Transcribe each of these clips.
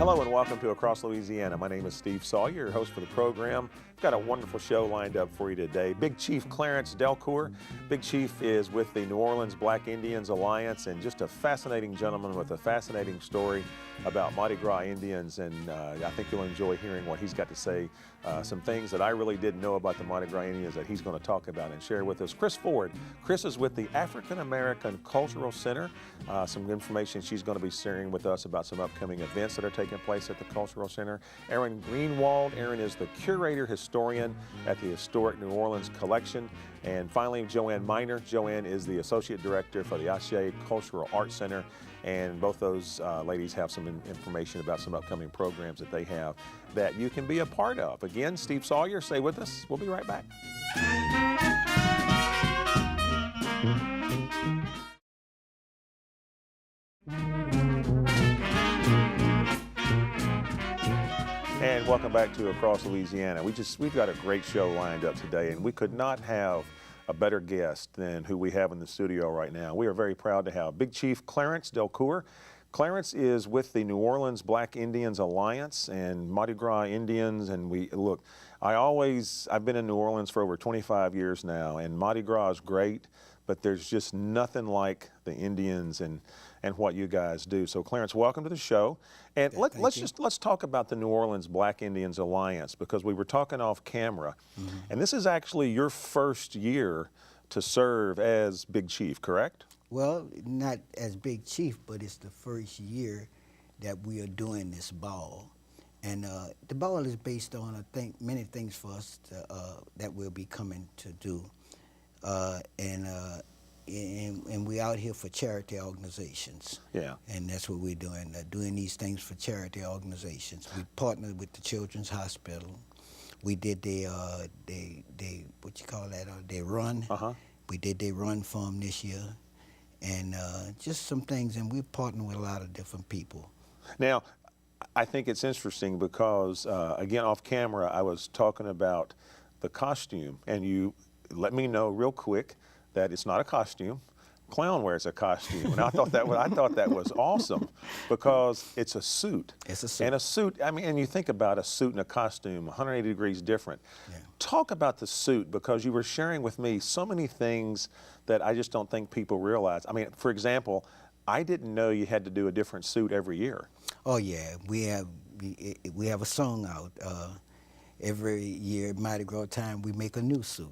Hello and welcome to Across Louisiana. My name is Steve Sawyer, your host for the program. We've got a wonderful show lined up for you today. Big Chief Clarence Dalcour. Big Chief is with the New Orleans Black Indians Alliance and just a fascinating gentleman with a fascinating story about Mardi Gras Indians, and I think you'll enjoy hearing what he's got to say. Some things that I really didn't know about the Mardi Gras Indians that he's going to talk about and share with us. Kris Ford. Kris is with the African American Cultural Center. Some information she's going to be sharing with us about some upcoming events that are taking place at the Cultural Center. Erin Greenwald. Erin is the Curator Historian at the Historic New Orleans Collection. And finally, Joanne Minor. Joanne is the Associate Director for the Ashe Cultural Arts Center. And both those ladies have some information about some upcoming programs that they have that you can be a part of. Again, Steve Sawyer, stay with us. We'll be right back. And welcome back to Across Louisiana. We've got a great show lined up today, and we could not have a better guest than who we have in the studio right now. We are very proud to have Big Chief Clarence Dalcour. Clarence is with the New Orleans Black Indians Alliance and Mardi Gras Indians, and I've been in New Orleans for over 25 years now, and Mardi Gras is great, but there's just nothing like the Indians and what you guys do. So Clarence, welcome to the show. And let's talk about the New Orleans Black Indians Alliance, because we were talking off camera, and this is actually your first year to serve as Big Chief, correct? Well, not as Big Chief, but it's the first year that we are doing this ball. And the ball is based on, I think, many things for us that we'll be coming to do. And we're out here for charity organizations. Yeah. And that's what we're doing, doing these things for charity organizations. We partnered with the Children's Hospital. We did their run. We did their run for them this year. And just some things, and we're partnering with a lot of different people. Now, I think it's interesting because, again, off camera, I was talking about the costume, and you let me know real quick that it's not a costume. Clown wears a costume, and I thought that was awesome because it's a suit. It's a suit. And a suit, I mean, and you think about a suit and a costume, 180 degrees different. Yeah. Talk about the suit, because you were sharing with me so many things that I just don't think people realize. I mean, for example, I didn't know you had to do a different suit every year. Oh yeah, we have a song out. Every year, Mardi Gras time, we make a new suit.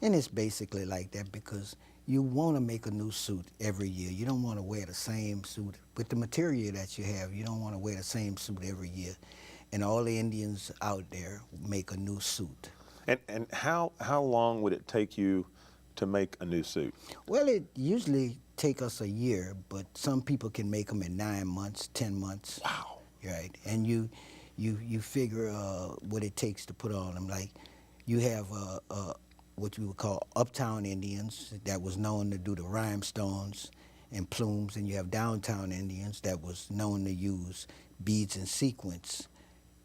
And it's basically like that because you want to make a new suit every year. You don't want to wear the same suit. With the material that you have, you don't want to wear the same suit every year. And all the Indians out there make a new suit. And how long would it take you to make a new suit? Well, it usually take us a year, but some people can make them in 9 months, 10 months. Wow. Right. And you figure what it takes to put on them. Like, you have what we would call uptown Indians that was known to do the rhinestones and plumes, and you have downtown Indians that was known to use beads and sequins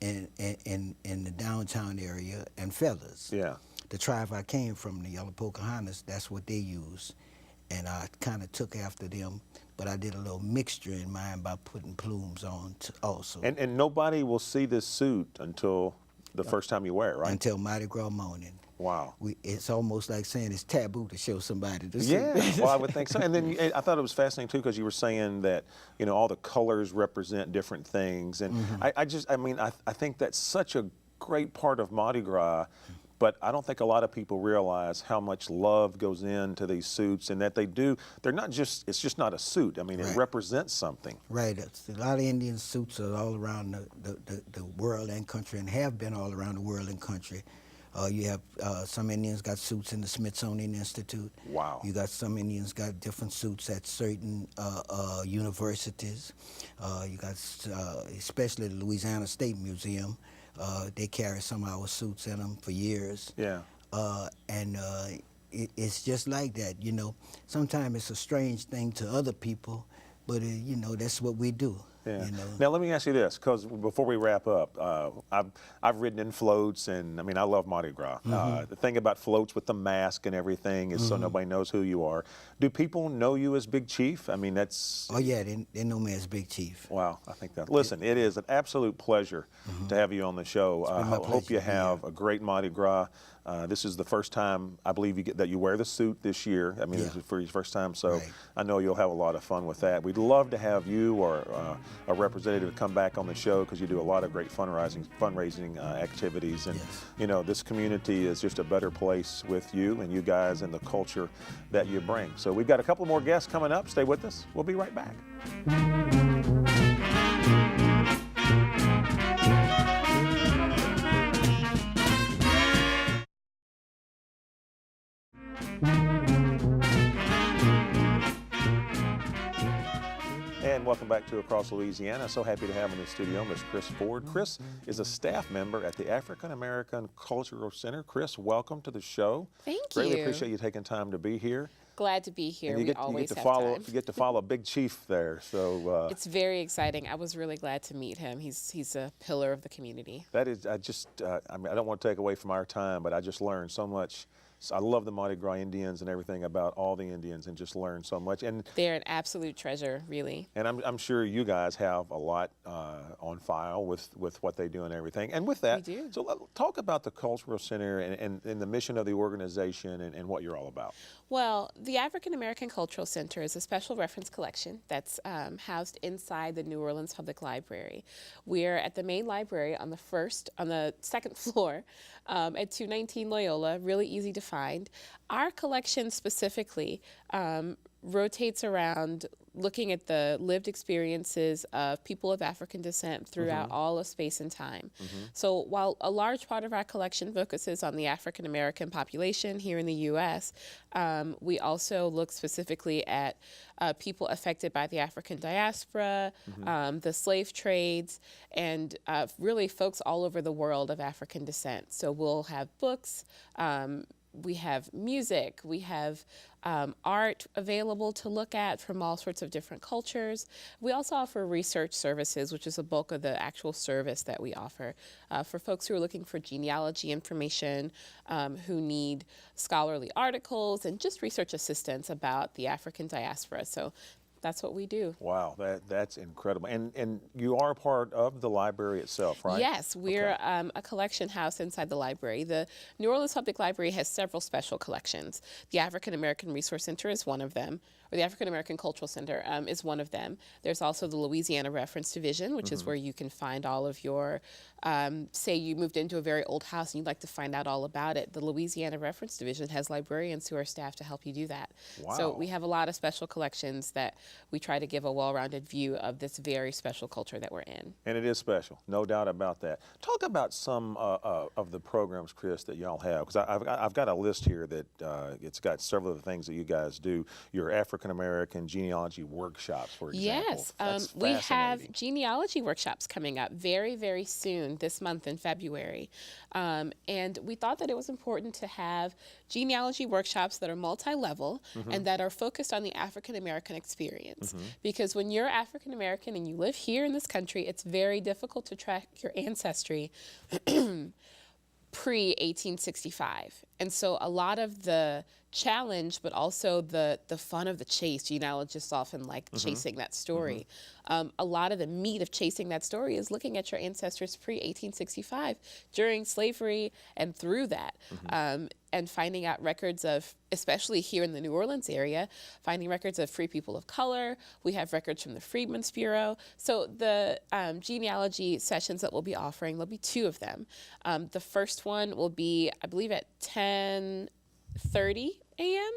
in the downtown area and feathers. Yeah. The tribe I came from, the Yellow Pocahontas, that's what they use, and I kind of took after them. But I did a little mixture in mine by putting plumes on also. And nobody will see this suit until the first time you wear it, right? Until Mardi Gras morning. Wow. It's almost like saying it's taboo to show somebody the suit. Yeah, well, I would think so. And then I thought it was fascinating, too, because you were saying that, you know, all the colors represent different things. And I think that's such a great part of Mardi Gras. But I don't think a lot of people realize how much love goes into these suits, and that they're not just, it's just not a suit. I mean, it represents something. Right. A lot of Indian suits are all around the world and country, and have been all around the world and country. You have some Indians got suits in the Smithsonian Institute. Wow. You got some Indians got different suits at certain universities. You got, especially the Louisiana State Museum, they carry some of our suits in them for years. Yeah. It's just like that, you know. Sometimes it's a strange thing to other people, but you know, that's what we do. Yeah. You know. Now let me ask you this, because before we wrap up, I've ridden in floats, and I mean I love Mardi Gras. The thing about floats with the mask and everything is so nobody knows who you are. Do people know you as Big Chief? I mean that's. Oh yeah, they know me as Big Chief. Wow, I think that. Listen, it is an absolute pleasure to have you on the show. I hope you have a great Mardi Gras. This is the first time I believe that you wear the suit this year. I mean, this is for your first time, so I know you'll have a lot of fun with that. We'd love to have you or a representative come back on the show because you do a lot of great fundraising activities, and you know this community is just a better place with you and you guys and the culture that you bring. So we've got a couple more guests coming up. Stay with us. We'll be right back. And welcome back to Across Louisiana. So happy to have in the studio Miss Kris Ford. Kris is a staff member at the African American Cultural Center. Kris, welcome to the show. Thank you. Greatly appreciate you taking time to be here. Glad to be here. And you get to follow Big Chief there. So it's very exciting. I was really glad to meet him. He's a pillar of the community. That is, I mean, I don't want to take away from our time, but I just learned so much. I love the Mardi Gras Indians and everything about all the Indians, and just learned so much. And they're an absolute treasure, really. And I'm sure you guys have a lot on file with what they do and everything. And with that, we do. So talk about the Cultural Center and the mission of the organization and what you're all about. Well, the African American Cultural Center is a special reference collection that's housed inside the New Orleans Public Library. We're at the main library on the second floor at 219 Loyola, really easy to find. Our collection specifically rotates around looking at the lived experiences of people of African descent throughout all of space and time. So while a large part of our collection focuses on the African American population here in the U.S., we also look specifically at people affected by the African diaspora, the slave trades, and really folks all over the world of African descent. So we'll have books, we have music, we have art available to look at from all sorts of different cultures. We also offer research services, which is a bulk of the actual service that we offer for folks who are looking for genealogy information, who need scholarly articles, and just research assistance about the African diaspora. So that's what we do. Wow, that's incredible. And you are a part of the library itself, right? Yes, we're a collection house inside the library. The New Orleans Public Library has several special collections. The African American Resource Center is one of them, or the African American Cultural Center is one of them. There's also the Louisiana Reference Division, which is where you can find all of your, say you moved into a very old house and you'd like to find out all about it. The Louisiana Reference Division has librarians who are staffed to help you do that. Wow. So we have a lot of special collections that we try to give a well-rounded view of this very special culture that we're in. And it is special, no doubt about that. Talk about some of the programs, Kris, that y'all have, because I've got a list here that it's got several of the things that you guys do. Your African American genealogy workshops, for example. Yes, we have genealogy workshops coming up very, very soon this month in February. And we thought that it was important to have genealogy workshops that are multi-level and that are focused on the African American experience. Because when you're African American and you live here in this country, it's very difficult to track your ancestry pre-1865. And so a lot of the challenge, but also the fun of the chase, genealogists often like chasing that story. A lot of the meat of chasing that story is looking at your ancestors pre-1865, during slavery and through that, and finding out records of, especially here in the New Orleans area, finding records of free people of color. We have records from the Freedmen's Bureau. So the genealogy sessions that we'll be offering, there'll be 2 of them. The first one will be, I believe, at 10:30 a.m.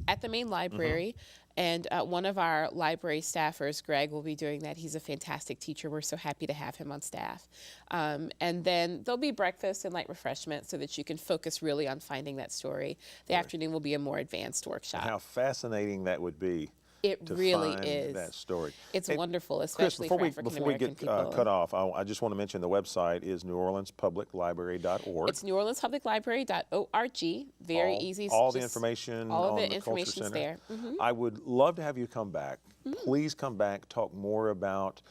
At the main library. And one of our library staffers, Greg, will be doing that. He's a fantastic teacher. We're so happy to have him on staff. And then there'll be breakfast and light refreshments so that you can focus really on finding that story. The afternoon will be a more advanced workshop. And how fascinating that would be It to really find is. that story. It's Hey, wonderful, Kris, especially for African before we American get people. cut off, I just want to mention the website is neworleanspubliclibrary.org. It's neworleanspubliclibrary.org. Very easy. All the just information all of on the the Culture information's Center. there. Mm-hmm. I would love to have you come back. Please come back, talk more about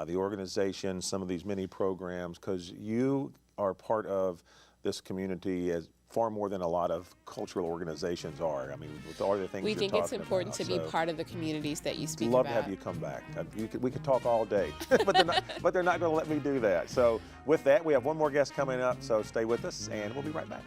the organization, some of these mini programs, because you are part of this community as far more than a lot of cultural organizations are. I mean, with all the things We you're think it's talking important about. to be part of the communities that you speak Love about. to have you come back. We could talk all day, but they're not going to let me do that. So with that, we have one more guest coming up, so stay with us, and we'll be right back.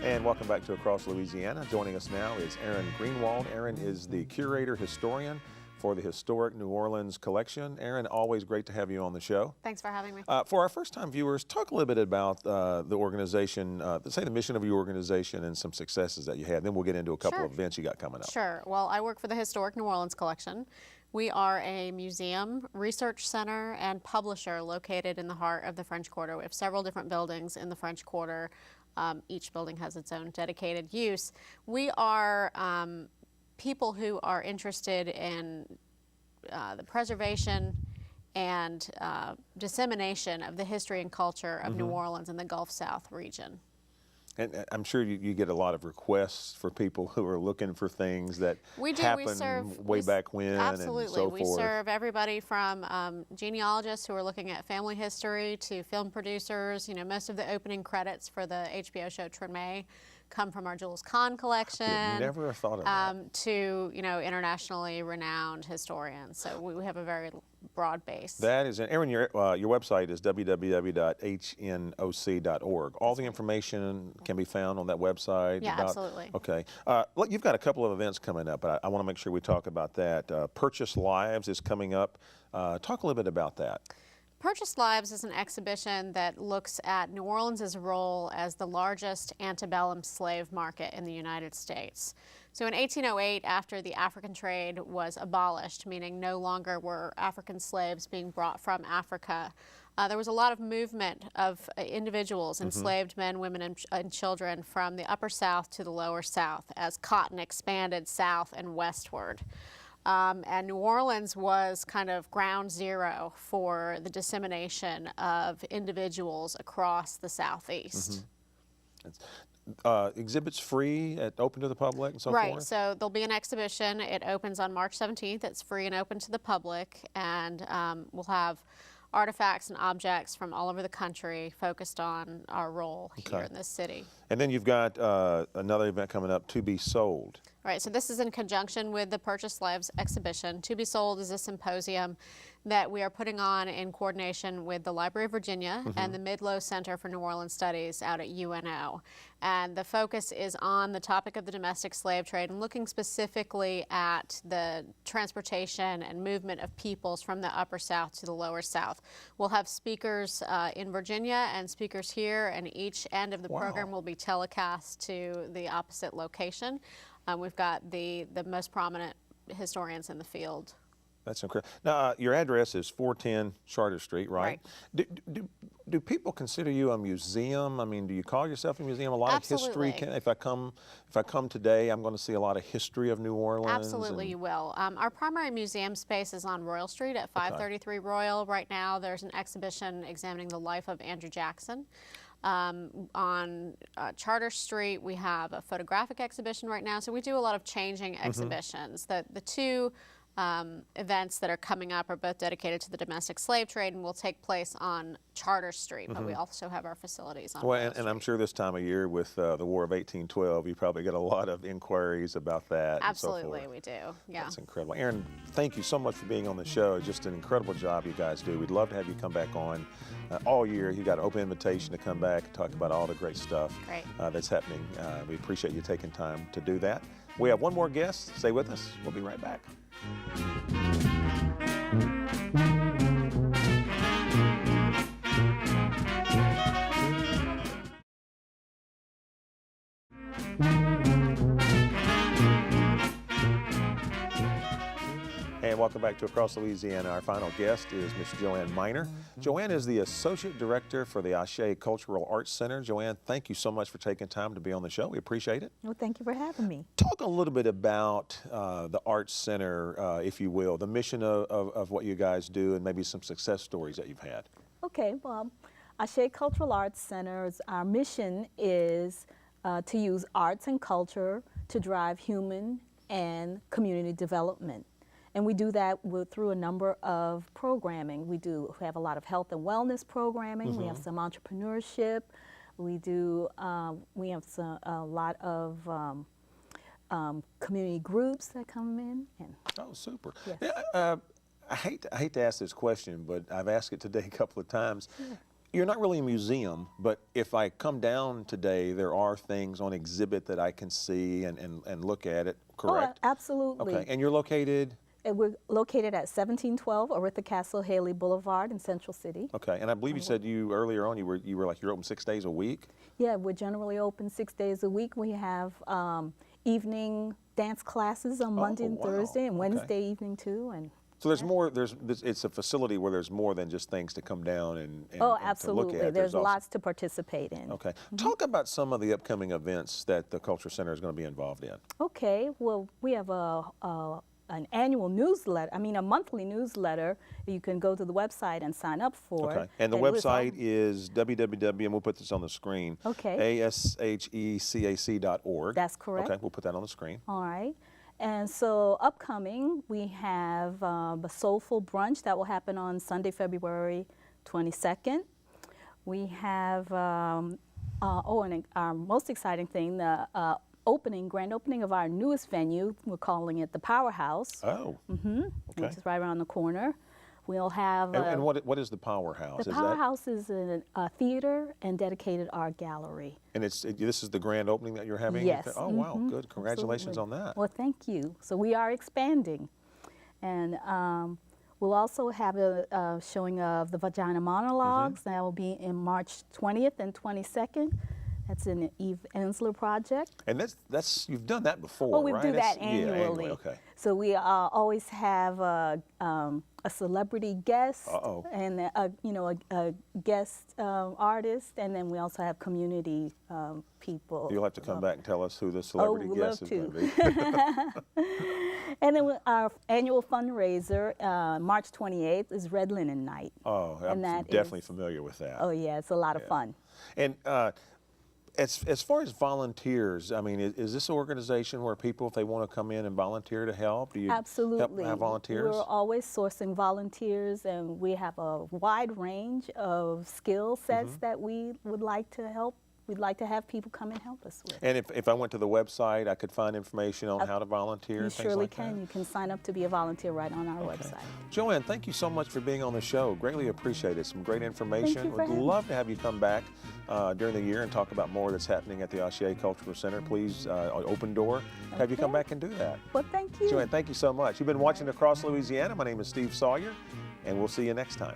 And welcome back to Across Louisiana. Joining us now is Erin Greenwald. Erin is the curator historian for the Historic New Orleans Collection. Erin, always great to have you on the show. Thanks for having me. For our first-time viewers, talk a little bit about the organization, say the mission of your organization and some successes that you had. Then we'll get into a couple of events you got coming up. Sure. Well, I work for the Historic New Orleans Collection. We are a museum, research center, and publisher located in the heart of the French Quarter. We have several different buildings in the French Quarter. Each building has its own dedicated use. We are people who are interested in the preservation and dissemination of the history and culture of New Orleans and the Gulf South region. And I'm sure you get a lot of requests for people who are looking for things that happened way back when. Absolutely. And so we forth. serve everybody from genealogists who are looking at family history to film producers. You know, most of the opening credits for the HBO show Treme come from our Jules Kahn collection. Never have thought of that. To, you know, internationally renowned historians. So we have a very broad base. That is, Erin, your website is www.hnoc.org. All the information can be found on that website? Yeah, absolutely. Okay. Look, you've got a couple of events coming up, but I want to make sure we talk about that. Purchase Lives is coming up. Talk a little bit about that. Purchased Lives is an exhibition that looks at New Orleans' role as the largest antebellum slave market in the United States. So in 1808, after the African trade was abolished, meaning no longer were African slaves being brought from Africa, there was a lot of movement of individuals, enslaved men, women, and children from the upper South to the lower South as cotton expanded south and westward. And New Orleans was kind of ground zero for the dissemination of individuals across the Southeast. Exhibits free, open to the public and so forth? Right, so there'll be an exhibition. It opens on March 17th. It's free and open to the public, and we'll have artifacts and objects from all over the country focused on our role here in this city. And then you've got another event coming up, To Be Sold. Right, so this is in conjunction with the Purchased Lives exhibition. To Be Sold is a symposium that we are putting on in coordination with the Library of Virginia and the Midlow Center for New Orleans Studies out at UNO. And the focus is on the topic of the domestic slave trade and looking specifically at the transportation and movement of peoples from the upper South to the lower South. We'll have speakers in Virginia and speakers here, and each end of the program will be telecast to the opposite location. We've got the most prominent historians in the field. That's incredible. Now, your address is 410 Charter Street, right? Do people consider you a museum? I mean, do you call yourself a museum? A lot of history. If I come today, I'm going to see a lot of history of New Orleans. Absolutely, you will. Our primary museum space is on Royal Street at 533 Royal. Right now, there's an exhibition examining the life of Andrew Jackson. On Charter Street, we have a photographic exhibition right now. So we do a lot of changing exhibitions. The two events that are coming up are both dedicated to the domestic slave trade and will take place on Charter Street, but we also have our facilities on Royal Street. And I'm sure this time of year with the War of 1812, you probably get a lot of inquiries about that. Absolutely, and so forth. we do. Yeah. That's incredible. Erin, thank you so much for being on the show. Just an incredible job you guys do. We'd love to have you come back on all year. You got an open invitation to come back and talk about all the great stuff that's happening. We appreciate you taking time to do that. We have one more guest. Stay with us. We'll be right back. welcome back to Across Louisiana. Our final guest is Miss Joanne Minor. Joanne is the Associate Director for the Ashe Cultural Arts Center. Joanne, thank you so much for taking time to be on the show. We appreciate it. Well, thank you for having me. Talk a little bit about the Arts Center, if you will, the mission of what you guys do and maybe some success stories that you've had. Okay, well, Ashe Cultural Arts Centers, our mission is to use arts and culture to drive human and community development. And we do that through a number of programming. We have a lot of health and wellness programming. We have some entrepreneurship. We have a lot of community groups that come in. Oh, super. Yes. Yeah, I hate to ask this question, but I've asked it today a couple of times. Sure. You're not really a museum, but if I come down today, there are things on exhibit that I can see and look at it, correct? Oh, absolutely. Okay, and you're located? We're located at 1712 Oritha Castle Haley Boulevard in Central City. Okay, and I believe you said earlier on you're open 6 days a week? Yeah, we're generally open 6 days a week. We have evening dance classes on Monday and Thursday, and Wednesday evening too. And so there's more. It's a facility where there's more than just things to come down and absolutely. To look at. There's lots to participate in. Okay, talk about some of the upcoming events that the Culture Center is going to be involved in. Okay, well, we have an annual newsletter, a monthly newsletter. You can go to the website and sign up for. Okay, and the website is www, and we'll put this on the screen, ashecac.org. That's correct. Okay, we'll put that on the screen. All right. And so upcoming, we have a Soulful Brunch that will happen on Sunday, February 22nd. We have, and our most exciting thing, the grand opening of our newest venue. We're calling it the Powerhouse. Oh. Okay. Which is right around the corner. We'll have. And what is the Powerhouse? The Powerhouse is a theater and dedicated art gallery. And this is the grand opening that you're having? Yes. Oh, wow, good. Congratulations on that. Well, thank you. So we are expanding. And we'll also have a showing of the Vagina Monologues. That will be in March 20th and 22nd. That's an Eve Ensler project. And you've done that before, right? Oh, we right? do that annually. Yeah, annually. Okay. So we always have a celebrity guest and a guest artist, and then we also have community people. You'll have to come back and tell us who the celebrity guest is going to be. And then our annual fundraiser, March 28th, is Red Linen Night. Oh, I'm definitely familiar with that. Oh yeah, it's a lot of fun. And as far as volunteers, is this an organization where people, if they want to come in and volunteer to help, do you Absolutely. have volunteers? We're always sourcing volunteers, and we have a wide range of skill sets that we would like to help. We'd like to have people come and help us with. And if I went to the website, I could find information on how to volunteer and things like that? You surely can. You can sign up to be a volunteer right on our website. Joanne, thank you so much for being on the show. Greatly appreciate it. Some great information. We'd love to have you come back during the year and talk about more that's happening at the Ashe Cultural Center. Please, open door, have you come back and do that. Well, thank you. Joanne, thank you so much. You've been watching Across Louisiana. My name is Steve Sawyer, and we'll see you next time.